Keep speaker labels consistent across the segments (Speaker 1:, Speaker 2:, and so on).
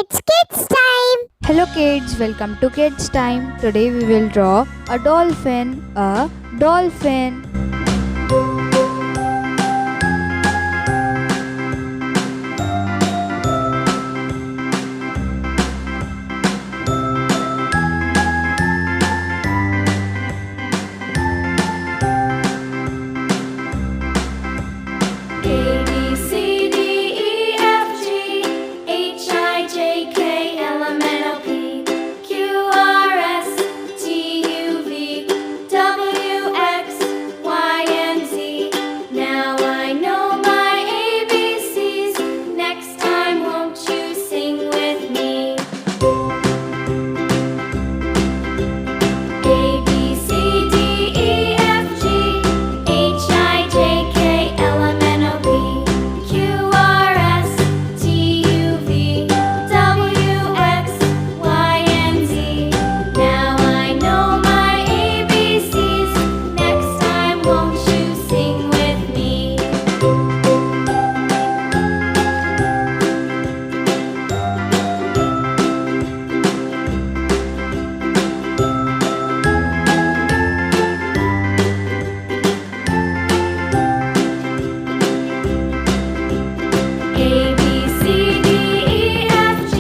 Speaker 1: It's kids time.
Speaker 2: Hello kids, welcome to Kids Time. Today we will draw a dolphin, a dolphin.
Speaker 3: A B C D E F G H I J K L M N O P Q R S T U V W X Y and Z. Now I know my ABCs. Next time, won't you sing with me? A B C D E F G H I J K L M N O P Q R S T U V W X Y and Z. Now I know my ABCs. Next time, won't you sing with me? A B C D E F G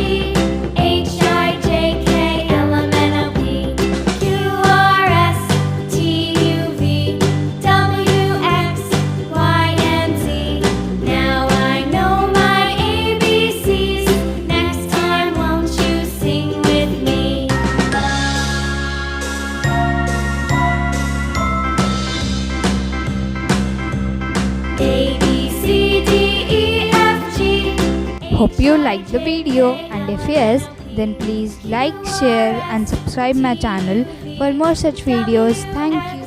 Speaker 3: H I J K L M N O P Q R S T U V W X Y and Z. Now I know my ABCs. Next time, won't you sing with me? A B C D E F G.
Speaker 2: Hope you liked the video, and if yes, then please like, share and subscribe my channel for more such videos. Thank you.